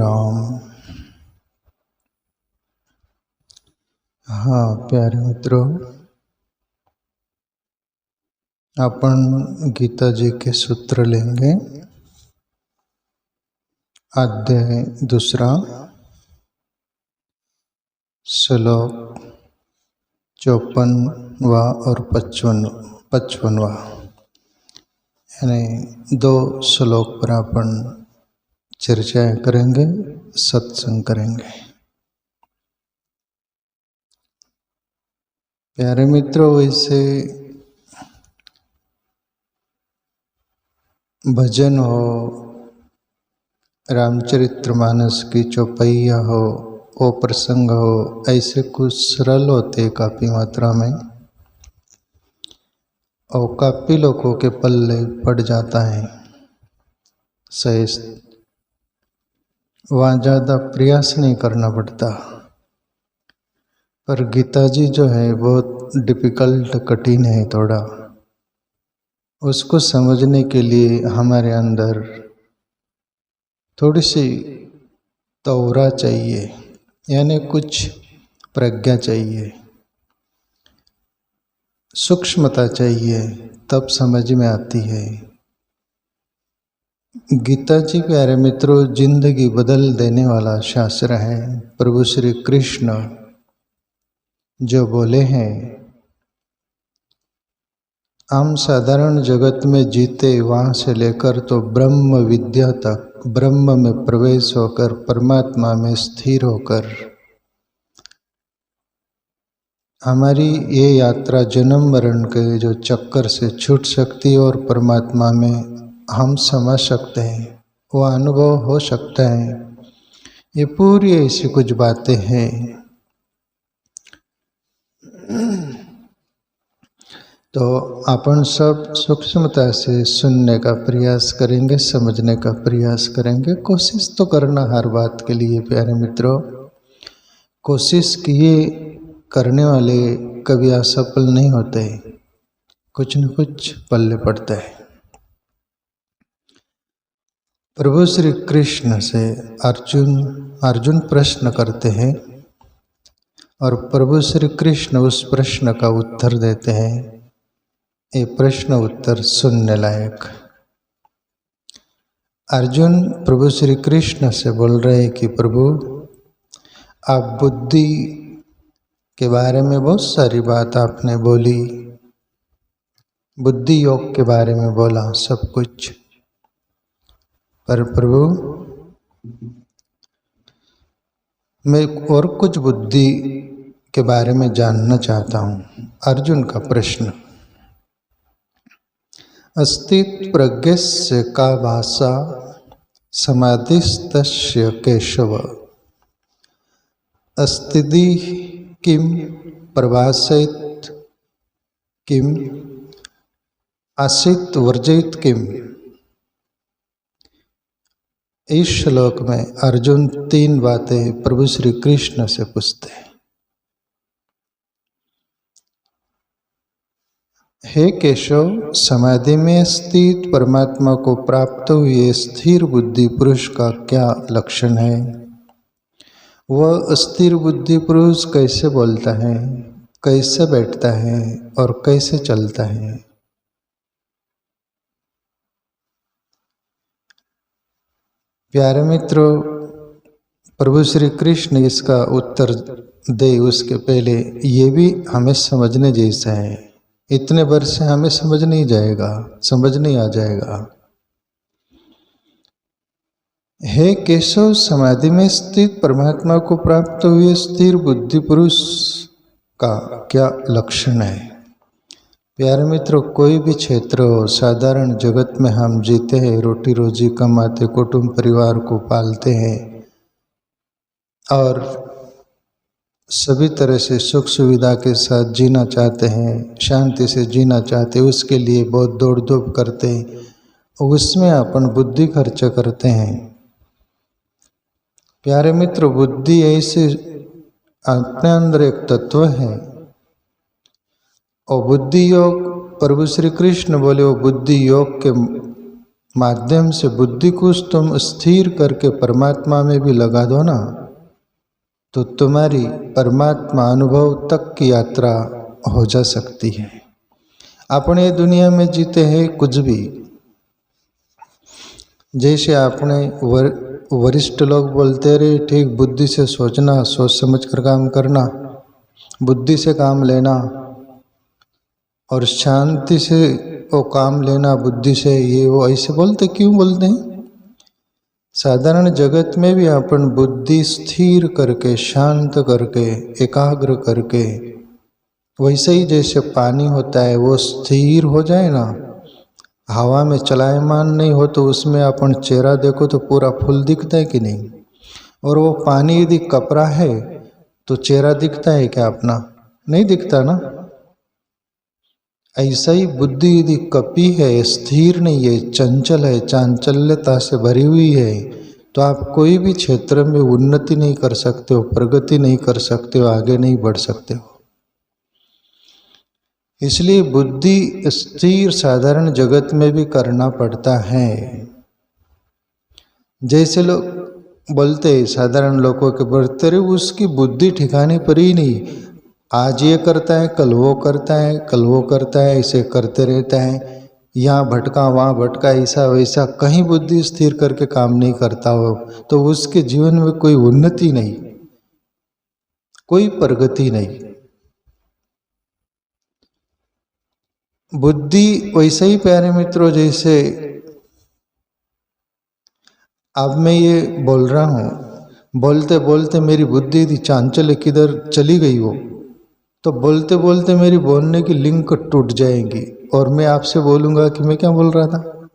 राम। हाँ प्यारे मित्रों, अपन गीता जी के सूत्र लेंगे। अध्याय दूसरा, श्लोक 54वां और 55वां, यानी दो श्लोक पर अपन चर्चाएं करेंगे, सत्संग करेंगे। प्यारे मित्रों, वैसे भजन हो, रामचरितमानस की चौपैया हो, वो प्रसंग हो, ऐसे कुछ सरल होते काफ़ी मात्रा में, और काफ़ी लोगों के पल्ले पड़ जाता है। सहज वहाँ ज़्यादा प्रयास नहीं करना पड़ता। पर गीता जी जो है बहुत डिफ़िकल्ट, कठिन है थोड़ा। उसको समझने के लिए हमारे अंदर थोड़ी सी तौरा चाहिए, यानी कुछ प्रज्ञा चाहिए, सूक्ष्मता चाहिए, तब समझ में आती है। गीता जी प्यारे मित्रों जिंदगी बदल देने वाला शास्त्र है। प्रभु श्री कृष्ण जो बोले हैं, हम साधारण जगत में जीते वहाँ से लेकर तो ब्रह्म विद्या तक, ब्रह्म में प्रवेश होकर परमात्मा में स्थिर होकर हमारी ये यात्रा जन्म मरण के जो चक्कर से छूट सकती है और परमात्मा में हम समझ सकते हैं, वो अनुभव हो सकता है। ये पूरी ऐसी कुछ बातें हैं। तो अपन सब सूक्ष्मता से सुनने का प्रयास करेंगे, समझने का प्रयास करेंगे। कोशिश तो करना हर बात के लिए प्यारे मित्रों। कोशिश किए करने वाले कभी असफल नहीं होते, कुछ न कुछ पल्ले पड़ता है। प्रभु श्री कृष्ण से अर्जुन प्रश्न करते हैं और प्रभु श्री कृष्ण उस प्रश्न का उत्तर देते हैं। ये प्रश्न उत्तर सुनने लायक। अर्जुन प्रभु श्री कृष्ण से बोल रहे हैं कि प्रभु, आप बुद्धि के बारे में बहुत सारी बात आपने बोली, बुद्धि योग के बारे में बोला सब कुछ, पर प्रभु मैं और कुछ बुद्धि के बारे में जानना चाहता हूँ। अर्जुन का प्रश्न। अस्तित्व प्रज्ञस्य का भाषा समाधिस्तस्य केशव, अस्तिदि किम प्रभाषयत किम आसित वर्जित किम। इस श्लोक में अर्जुन तीन बातें प्रभु श्री कृष्ण से पूछते हैं। हे केशव, समाधि में स्थित परमात्मा को प्राप्त हुए स्थिर बुद्धि पुरुष का क्या लक्षण है? वह स्थिर बुद्धि पुरुष कैसे बोलता है, कैसे बैठता है और कैसे चलता है? प्यारे मित्रों, प्रभु श्री कृष्ण इसका उत्तर दे उसके पहले ये भी हमें समझने जैसा है। इतने वर्ष से हमें समझ नहीं आ जाएगा। हे केशव, समाधि में स्थित परमात्मा को प्राप्त हुए स्थिर बुद्धि पुरुष का क्या लक्षण है? प्यारे मित्रों, कोई भी क्षेत्र हो, साधारण जगत में हम जीते हैं, रोटी रोजी कमाते, कुटुंब परिवार को पालते हैं और सभी तरह से सुख सुविधा के साथ जीना चाहते हैं, शांति से जीना चाहते हैं, उसके लिए बहुत दौड़ धूप करते हैं, उसमें अपन बुद्धि खर्च करते हैं। प्यारे मित्र, बुद्धि ऐसे अपने अंदर एक तत्व है और बुद्धि योग प्रभु श्री कृष्ण बोले वो बुद्धि योग के माध्यम से बुद्धि को तुम स्थिर करके परमात्मा में भी लगा दो ना, तो तुम्हारी परमात्मा अनुभव तक की यात्रा हो जा सकती है। अपने दुनिया में जीते हैं कुछ भी, जैसे आपने वरिष्ठ लोग बोलते रहे, ठीक बुद्धि से सोचना, सोच समझ कर काम करना, बुद्धि से काम लेना और शांति से वो काम लेना बुद्धि से, ये वो ऐसे बोलते क्यों बोलते हैं? साधारण जगत में भी अपन बुद्धि स्थिर करके, शांत करके, एकाग्र करके, वैसे ही जैसे पानी होता है वो स्थिर हो जाए ना, हवा में चलायमान नहीं हो तो उसमें अपन चेहरा देखो तो पूरा फूल दिखता है कि नहीं? और वो पानी यदि कपड़ा है तो चेहरा दिखता है क्या अपना? नहीं दिखता ना। ऐसा ही बुद्धि यदि कपी है, स्थिर नहीं है, चंचल है, चांचल्यता से भरी हुई है, तो आप कोई भी क्षेत्र में उन्नति नहीं कर सकते हो, प्रगति नहीं कर सकते हो, आगे नहीं बढ़ सकते हो। इसलिए बुद्धि स्थिर साधारण जगत में भी करना पड़ता है। जैसे लोग बोलते हैं, साधारण लोगों के बढ़ते रहे, उसकी बुद्धि ठिकाने पर ही नहीं, आज ये करता है, कल वो करता है, कल वो करता है, ऐसे करते रहता है, यहाँ भटका वहाँ भटका, ऐसा वैसा, कहीं बुद्धि स्थिर करके काम नहीं करता हो तो उसके जीवन में कोई उन्नति नहीं, कोई प्रगति नहीं। बुद्धि वैसे ही प्यारे मित्रों, जैसे अब मैं ये बोल रहा हूँ, बोलते बोलते मेरी बुद्धि यदि चांचल्य किधर चली गई हो तो बोलते बोलते मेरी बोलने की लिंक टूट जाएगी और मैं आपसे बोलूँगा कि मैं क्या बोल रहा था।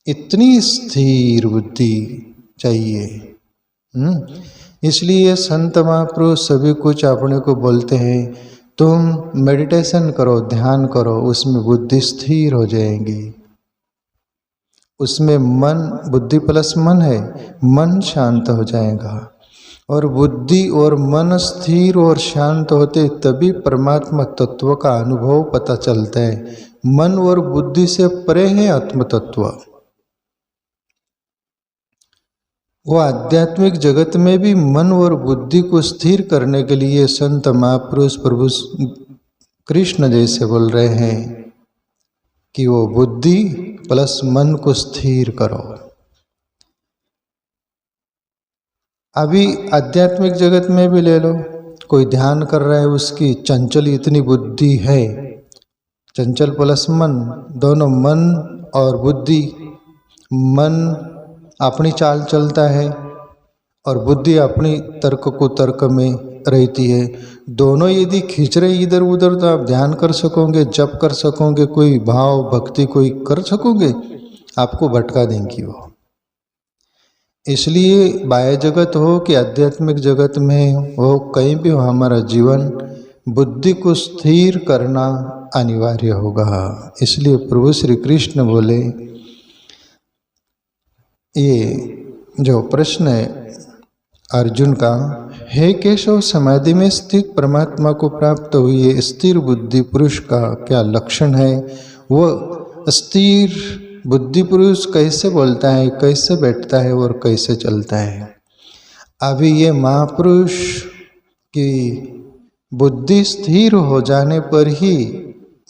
इतनी स्थिर बुद्धि चाहिए। इसलिए संत महापुरुष सभी कुछ अपने को बोलते हैं, तुम मेडिटेशन करो, ध्यान करो, उसमें बुद्धि स्थिर हो जाएगी। उसमें मन, बुद्धि प्लस मन है, मन शांत हो जाएगा। और बुद्धि और मन स्थिर और शांत होते तभी परमात्मा तत्व का अनुभव पता चलता है। मन और बुद्धि से परे है आत्म तत्व। वो आध्यात्मिक जगत में भी मन और बुद्धि को स्थिर करने के लिए संत महापुरुष प्रभु कृष्ण जैसे बोल रहे हैं कि वो बुद्धि प्लस मन को स्थिर करो। अभी आध्यात्मिक जगत में भी ले लो, कोई ध्यान कर रहा है, उसकी चंचल इतनी बुद्धि है, चंचल प्लस मन, दोनों मन और बुद्धि, मन अपनी चाल चलता है और बुद्धि अपनी तर्क को तर्क में रहती है। दोनों यदि खींच रहे इधर उधर तो आप ध्यान कर सकोगे, जप कर सकोगे, कोई भाव भक्ति कोई कर सकोगे, आपको भटका देंगी वो। इसलिए बाह्य जगत हो कि आध्यात्मिक जगत में हो, कहीं भी हो, हमारा जीवन बुद्धि को स्थिर करना अनिवार्य होगा। इसलिए प्रभु श्री कृष्ण बोले, ये जो प्रश्न है अर्जुन का, हे केशव, समाधि में स्थित परमात्मा को प्राप्त हुए स्थिर बुद्धि पुरुष का क्या लक्षण है? वह स्थिर बुद्धि पुरुष कैसे बोलता है, कैसे बैठता है और कैसे चलता है? अभी ये महापुरुष की बुद्धि स्थिर हो जाने पर ही,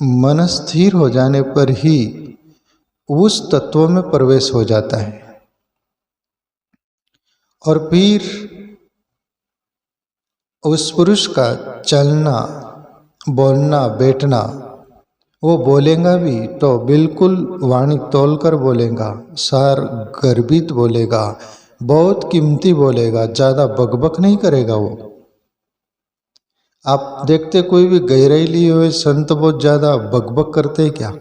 मन स्थिर हो जाने पर ही उस तत्व में प्रवेश हो जाता है। और फिर उस पुरुष का चलना, बोलना, बैठना, वो बोलेगा भी तो बिल्कुल वाणी तोलकर बोलेगा, सार गर्भित बोलेगा, बहुत कीमती बोलेगा, ज़्यादा बकबक नहीं करेगा वो। आप देखते कोई भी गहराई लिए हुए संत बहुत ज़्यादा बकबक करते हैं क्या?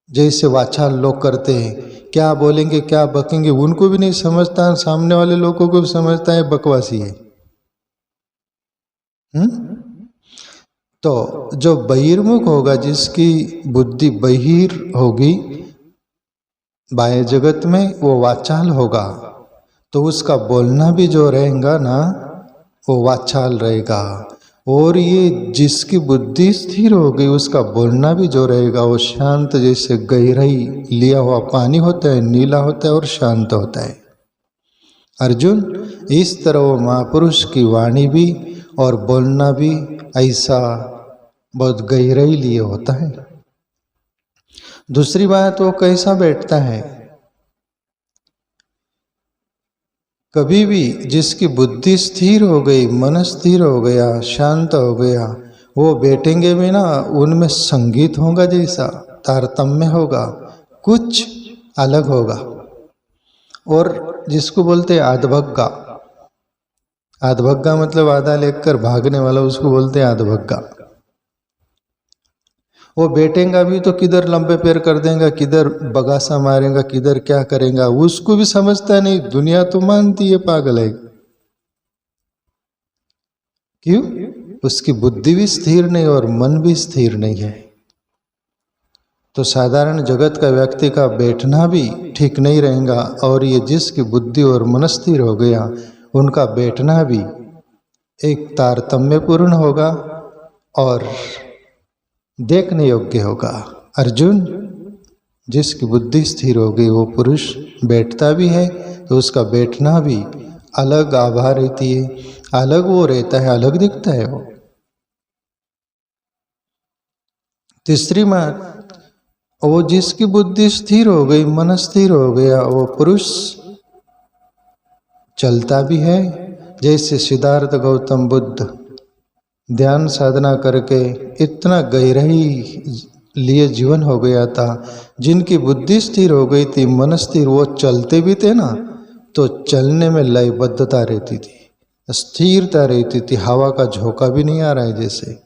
जैसे वाचाल लोग करते हैं, क्या बोलेंगे क्या बकेंगे उनको भी नहीं समझता, सामने वाले लोगों को भी समझता है बकवासी है। तो जो बहिर्मुख होगा, जिसकी बुद्धि बहिर होगी बाह्य जगत में, वो वाचाल होगा, तो उसका बोलना भी जो रहेगा ना वो वाचाल रहेगा, और ये जिसकी बुद्धि स्थिर हो गई उसका बोलना भी जो रहेगा वो शांत, जैसे गहराई लिया हुआ पानी होता है, नीला होता है और शांत होता है। अर्जुन, इस तरह वो महापुरुष की वाणी भी और बोलना भी ऐसा बहुत गहराई लिए होता है। दूसरी बात, वो कैसा बैठता है। कभी भी जिसकी बुद्धि स्थिर हो गई, मन स्थिर हो गया, शांत हो गया, वो बैठेंगे भी ना, उनमें संगीत होगा, जैसा तारतम्य होगा, कुछ अलग होगा। और जिसको बोलते हैं आधभग्गा, आधभग्गा मतलब आधा लेकर भागने वाला, उसको बोलते हैं आधभग्गा। वो बैठेगा भी तो किधर लंबे पैर कर देगा, किधर बगासा मारेगा, किधर क्या करेगा, उसको भी समझता नहीं। दुनिया तो मानती है पागल है। क्यों? उसकी बुद्धि भी स्थिर नहीं और मन भी स्थिर नहीं है। तो साधारण जगत का व्यक्ति का बैठना भी ठीक नहीं रहेगा, और ये जिसकी बुद्धि और मन स्थिर हो गया उनका बैठना भी एक तारतम्यपूर्ण होगा और देखने योग्य होगा। अर्जुन, जिसकी बुद्धि स्थिर हो गई वो पुरुष बैठता भी है तो उसका बैठना भी अलग आभा रहती है, अलग वो रहता है, अलग दिखता है वो। तीसरी बात, वो जिसकी बुद्धि स्थिर हो गई, मन स्थिर हो गया, वो पुरुष चलता भी है। जैसे सिद्धार्थ गौतम बुद्ध ध्यान साधना करके इतना गहराई लिए जीवन हो गया था, जिनकी बुद्धि स्थिर हो गई थी, मन स्थिर, वो चलते भी थे ना तो चलने में लयबद्धता रहती थी, स्थिरता रहती थी, हवा का झोंका भी नहीं आ रहा है। जैसे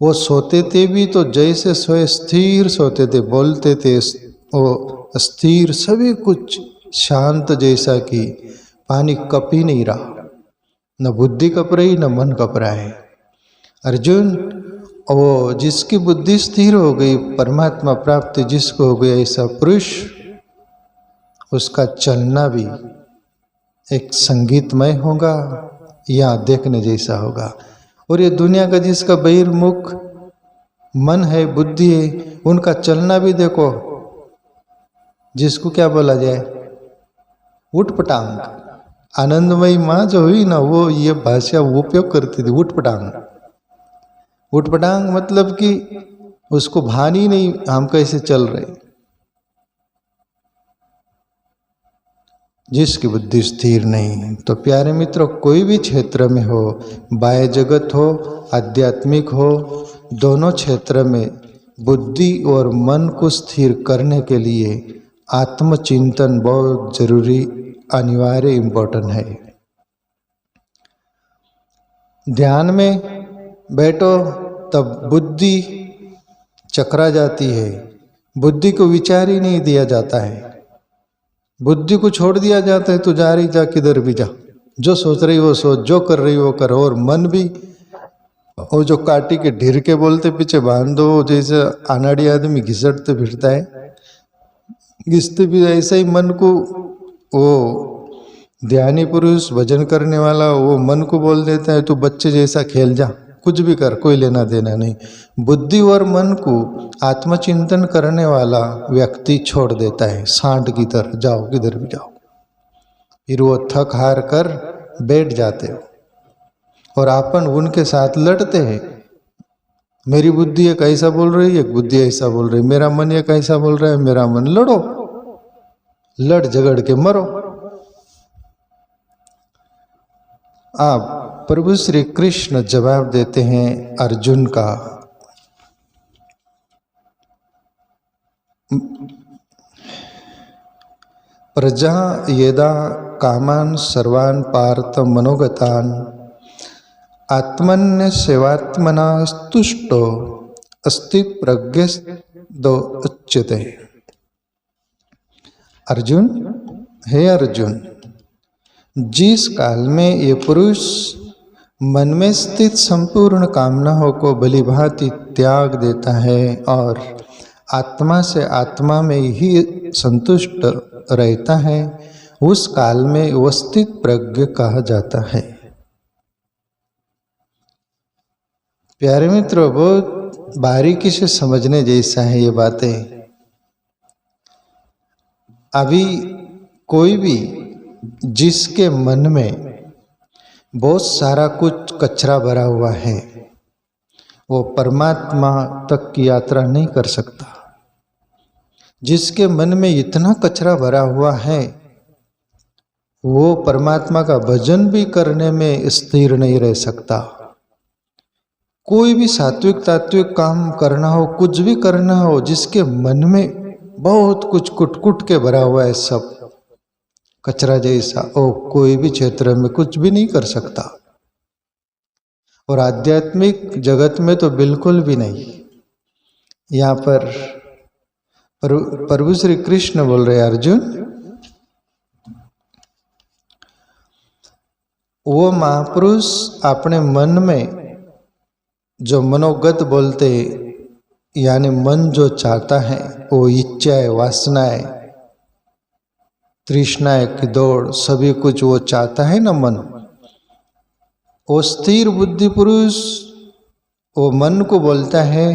वो सोते थे भी तो जैसे सोए स्थिर सोते थे, बोलते थे वो स्थिर, सभी कुछ शांत, जैसा कि पानी कप ही नहीं रहा, न बुद्धि कप रही न मन कप रहा है। अर्जुन, वो जिसकी बुद्धि स्थिर हो गई, परमात्मा प्राप्ति जिसको हो गई, ऐसा पुरुष, उसका चलना भी एक संगीतमय होगा या देखने जैसा होगा। और ये दुनिया का जिसका बहिर्मुख मन है, बुद्धि है, उनका चलना भी देखो, जिसको क्या बोला जाए, उठपटांग। आनंदमयी माँ जो हुई ना, वो ये भाषा उपयोग करती थी, उठपटांग। उठपटांग मतलब कि उसको भान ही नहीं हम कैसे चल रहे। जिसकी बुद्धि स्थिर नहीं। तो प्यारे मित्रों, कोई भी क्षेत्र में हो, बाह्य जगत हो, आध्यात्मिक हो, दोनों क्षेत्र में बुद्धि और मन को स्थिर करने के लिए आत्मचिंतन बहुत जरूरी, अनिवार्य, इम्पोर्टेंट है। ध्यान में बैठो तब बुद्धि चकरा जाती है, बुद्धि को विचार ही नहीं दिया जाता है, बुद्धि को छोड़ दिया जाता है तो जा रही जा, किधर भी जा, जो सोच रही वो सोच, जो कर रही वो कर। और मन भी वो जो काटी के ढेर के बोलते पीछे बांध दो, जैसे अनाड़ी आदमी घिसटते फिरता है, घिसते भी ऐसा ही मन को वो ध्यानी पुरुष भजन करने वाला वो मन को बोल देता है, तू बच्चे जैसा खेल जा, कुछ भी कर, कोई लेना देना नहीं। बुद्धि और मन को आत्मचिंतन करने वाला व्यक्ति छोड़ देता है, सांड की तरह, जाओ किधर भी जाओ। फिर वो थक हार कर बैठ जाते हो और अपन उनके साथ लड़ते हैं। मेरी बुद्धि एक ऐसा बोल रही है, एक बुद्धि ऐसा बोल रही है, मेरा मन एक ऐसा बोल रहा है, मेरा मन। लड़ो, लड़ झगड़ के मरो। आप प्रभु श्री कृष्ण जवाब देते हैं अर्जुन का, प्रजा यदा कामान सर्वान् पार्थ मनोगतान् आत्मन्य सेवात्मना तुष्टो अस्ति प्रज्ञो उच्यते। अर्जुन, हे अर्जुन, जिस काल में ये पुरुष मन में स्थित संपूर्ण कामनाओं को भली भांति त्याग देता है और आत्मा से आत्मा में ही संतुष्ट रहता है, उस काल में वो स्थित प्रज्ञ कहा जाता है। प्यारे मित्रों, बहुत बारीकी से समझने जैसा है ये बातें। अभी कोई भी जिसके मन में बहुत सारा कुछ कचरा भरा हुआ है, वो परमात्मा तक की यात्रा नहीं कर सकता। जिसके मन में इतना कचरा भरा हुआ है, वो परमात्मा का भजन भी करने में स्थिर नहीं रह सकता। कोई भी सात्विक तात्विक काम करना हो, कुछ भी करना हो, जिसके मन में बहुत कुछ कुट के भरा हुआ है, सब कचरा जैसा, वो कोई भी क्षेत्र में कुछ भी नहीं कर सकता। और आध्यात्मिक जगत में तो बिल्कुल भी नहीं। यहाँ पर प्रभु श्री कृष्ण बोल रहे, अर्जुन, वो महापुरुष अपने मन में जो मनोगत बोलते, यानी मन जो चाहता है, वो इच्छाएं, वासनाएं, तृष्णाएं की दौड़, सभी कुछ वो चाहता है ना मन। वो स्थिर बुद्धि पुरुष वो मन को बोलता है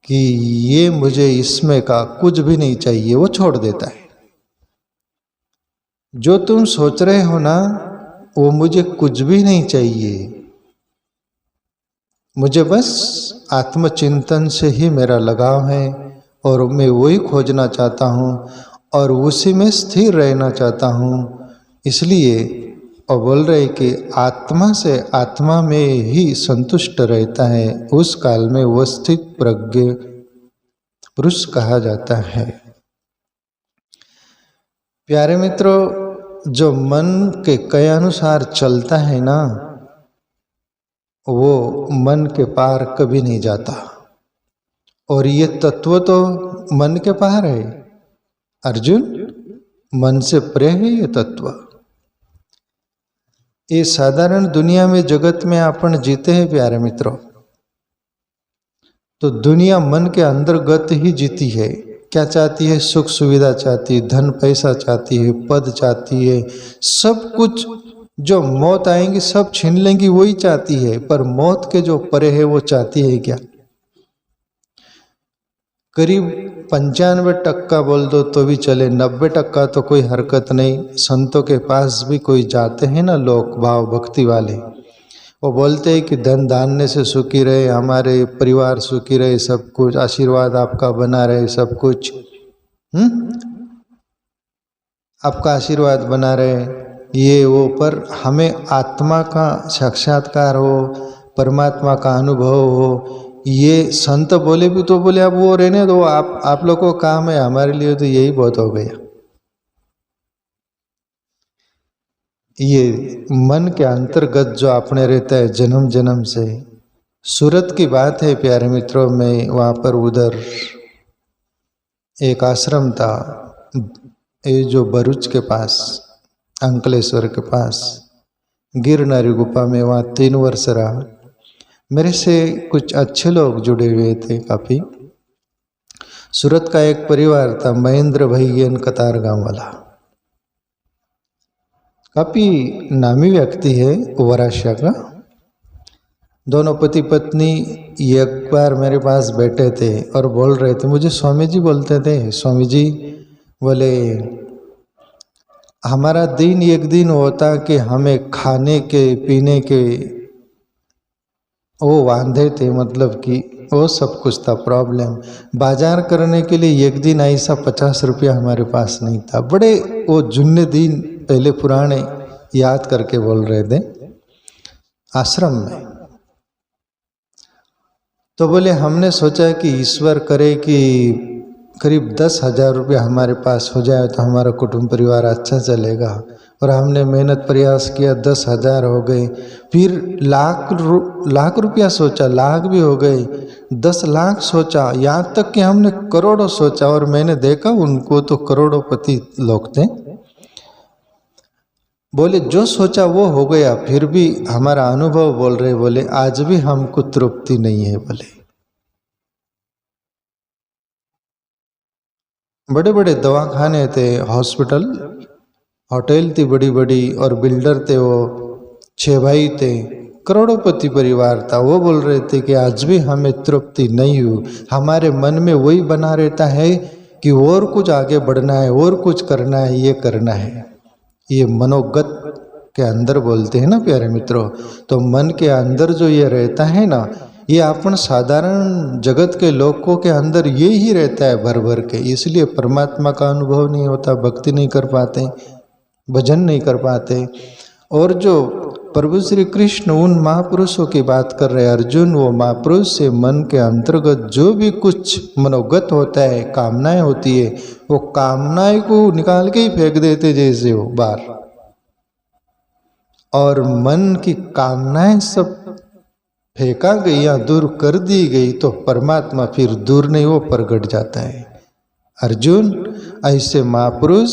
कि ये मुझे इसमें का कुछ भी नहीं चाहिए, वो छोड़ देता है। जो तुम सोच रहे हो ना, वो मुझे कुछ भी नहीं चाहिए, मुझे बस आत्मचिंतन से ही मेरा लगाव है और मैं वही खोजना चाहता हूँ और उसी में स्थिर रहना चाहता हूँ। इसलिए और बोल रहे कि आत्मा से आत्मा में ही संतुष्ट रहता है, उस काल में वो स्थित प्रज्ञ पुरुष कहा जाता है। प्यारे मित्रों, जो मन के कहे अनुसार चलता है ना, वो मन के पार कभी नहीं जाता। और ये तत्व तो मन के पार है अर्जुन, मन से परे है ये तत्व। ये साधारण दुनिया में, जगत में अपन जीते हैं प्यारे मित्रों, तो दुनिया मन के अंतर्गत ही जीती है। क्या चाहती है? सुख सुविधा चाहती है, धन पैसा चाहती है, पद चाहती है, सब कुछ जो मौत आएंगी सब छीन लेंगी वही चाहती है। पर मौत के जो परे है वो चाहती है क्या? करीब 95% बोल दो तो भी चले, 90% तो कोई हरकत नहीं। संतों के पास भी कोई जाते हैं ना लोग भाव भक्ति वाले, वो बोलते हैं कि धन धान्य से सुखी रहे, हमारे परिवार सुखी रहे, सब कुछ आशीर्वाद आपका बना रहे, सब कुछ आपका आशीर्वाद बना रहे, ये वो। पर हमें आत्मा का साक्षात्कार हो, परमात्मा का अनुभव हो, ये संत बोले भी तो बोले अब वो रहने दो, आप लोग को काम है, हमारे लिए तो यही बहुत हो गया। ये मन के अंतर्गत जो अपने रहता है जन्म जन्म से। सूरत की बात है प्यारे मित्रों, में वहाँ पर उधर एक आश्रम था, ये जो भरूच के पास, अंकलेश्वर के पास, गिरनारी गुफा में, वहाँ 3 वर्ष रहा। मेरे से कुछ अच्छे लोग जुड़े हुए थे काफ़ी। सूरत का एक परिवार था, महेंद्र भैयन कतार गांव वाला, काफ़ी नामी व्यक्ति है वराशिया का। दोनों पति पत्नी एक बार मेरे पास बैठे थे और बोल रहे थे, मुझे स्वामी जी बोलते थे, स्वामी जी बोले हमारा दिन एक दिन होता कि हमें खाने के पीने के वो वांधे थे, मतलब कि वो सब कुछ था प्रॉब्लम। बाजार करने के लिए एक दिन ऐसा 50 रुपया हमारे पास नहीं था। बड़े वो जुन्ने दिन पहले पुराने याद करके बोल रहे थे आश्रम में। तो बोले हमने सोचा कि ईश्वर करे कि करीब 10,000 रुपया हमारे पास हो जाए तो हमारा कुटुंब परिवार अच्छा चलेगा। और हमने मेहनत प्रयास किया, 10,000 हो गए, फिर लाख रुपया सोचा, लाख भी हो गए, 10 लाख सोचा, यहाँ तक कि हमने करोड़ों सोचा। और मैंने देखा उनको तो करोड़ोंपति लोग थे। बोले जो सोचा वो हो गया, फिर भी हमारा अनुभव बोल रहे, बोले आज भी हमको तृप्ति नहीं है। बोले बड़े बड़े दवाखाने थे, हॉस्पिटल, होटल थी बड़ी बड़ी, और बिल्डर थे वो 6 भाई थे, करोड़पति परिवार था, वो बोल रहे थे कि आज भी हमें तृप्ति नहीं हुई, हमारे मन में वही बना रहता है कि और कुछ आगे बढ़ना है, और कुछ करना है, ये करना है। ये मनोगत के अंदर बोलते हैं ना प्यारे मित्रों। तो मन के अंदर जो ये रहता है ना, ये अपन साधारण जगत के लोगों के अंदर ये ही रहता है भर भर के, इसलिए परमात्मा का अनुभव नहीं होता, भक्ति नहीं कर पाते, भजन नहीं कर पाते। और जो प्रभु श्री कृष्ण उन महापुरुषों की बात कर रहे हैं अर्जुन, वो महापुरुष से मन के अंतर्गत जो भी कुछ मनोगत होता है, कामनाएं होती है, वो कामनाएं को निकाल के ही फेंक देते जैसे वो बाहर, और मन की कामनाएं सब फेंका गई या दूर कर दी गई तो परमात्मा फिर दूर नहीं, वो प्रगट जाता है। अर्जुन, ऐसे महापुरुष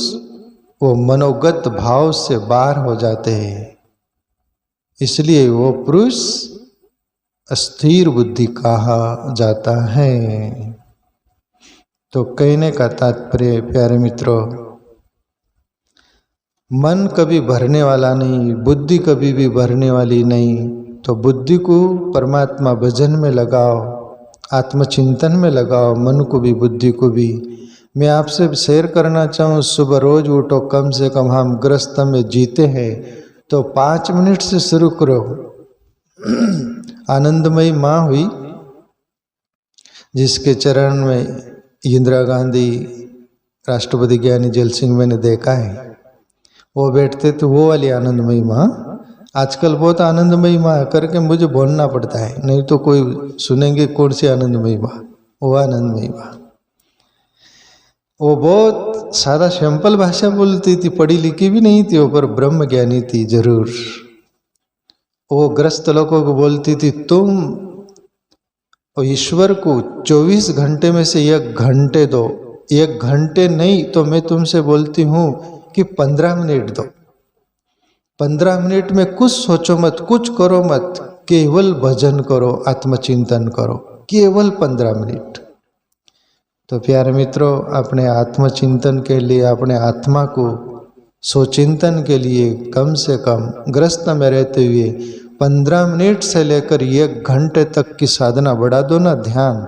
वो मनोगत भाव से बाहर हो जाते हैं, इसलिए वो पुरुष स्थिर बुद्धि कहा जाता है। तो कहने का तात्पर्य प्यारे मित्रों, मन कभी भरने वाला नहीं, बुद्धि कभी भी भरने वाली नहीं। तो बुद्धि को परमात्मा भजन में लगाओ, आत्मचिंतन में लगाओ, मन को भी बुद्धि को भी। मैं आपसे शेयर करना चाहूँ, सुबह रोज उठो, कम से कम हम गृहस्थ में जीते हैं तो 5 मिनट से शुरू करो। आनंदमयी माँ हुई जिसके चरण में इंदिरा गांधी, राष्ट्रपति ज्ञानी जैल सिंह मैंने देखा है, वो बैठते तो वो वाली आनंदमयी माँ। आजकल बहुत आनंदमयी माँ करके मुझे बोलना पड़ता है, नहीं तो कोई सुनेंगे कौन सी आनंदमयी माँ, वो आनंदमयी माँ। वो बहुत सादा सिंपल भाषा बोलती थी, पढ़ी लिखी भी नहीं थी वो, पर ब्रह्म ज्ञानी थी जरूर। वो ग्रस्त लोगों को बोलती थी, तुम ईश्वर को 24 घंटे में से 1 घंटे दो, 1 घंटे नहीं तो मैं तुमसे बोलती हूँ कि 15 मिनट दो। 15 मिनट में कुछ सोचो मत, कुछ करो मत, केवल भजन करो, आत्मचिंतन करो, केवल 15 मिनट। तो प्यारे मित्रों, अपने आत्मचिंतन के लिए, अपने आत्मा को सोचिंतन के लिए कम से कम ग्रस्त में रहते हुए 15 मिनट से लेकर 1 घंटे तक की साधना बढ़ा दो ना, ध्यान,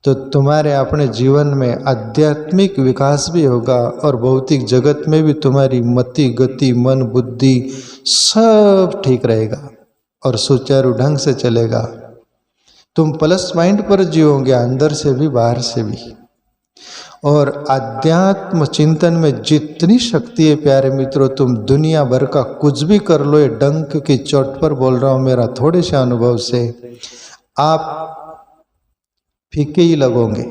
तो तुम्हारे अपने जीवन में आध्यात्मिक विकास भी होगा और भौतिक जगत में भी तुम्हारी मति, गति, मन, बुद्धि सब ठीक रहेगा और सुचारू ढंग से चलेगा। तुम प्लस माइंड पर जियोगे, अंदर से भी बाहर से भी। और आध्यात्म चिंतन में जितनी शक्ति है प्यारे मित्रों, तुम दुनिया भर का कुछ भी कर लो, ये डंक की चोट पर बोल रहा हूँ मेरा थोड़े से अनुभव से, आप फीके ही लगोगे।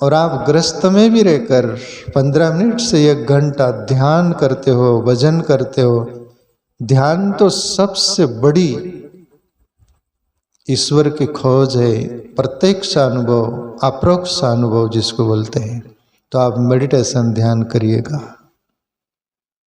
और आप ग्रस्त में भी रहकर 15 मिनट से 1 घंटा ध्यान करते हो, भजन करते हो। ध्यान तो सबसे बड़ी ईश्वर की खोज है, प्रत्यक्ष अनुभव, अप्रोक्ष अनुभव जिसको बोलते हैं। तो आप मेडिटेशन ध्यान करिएगा।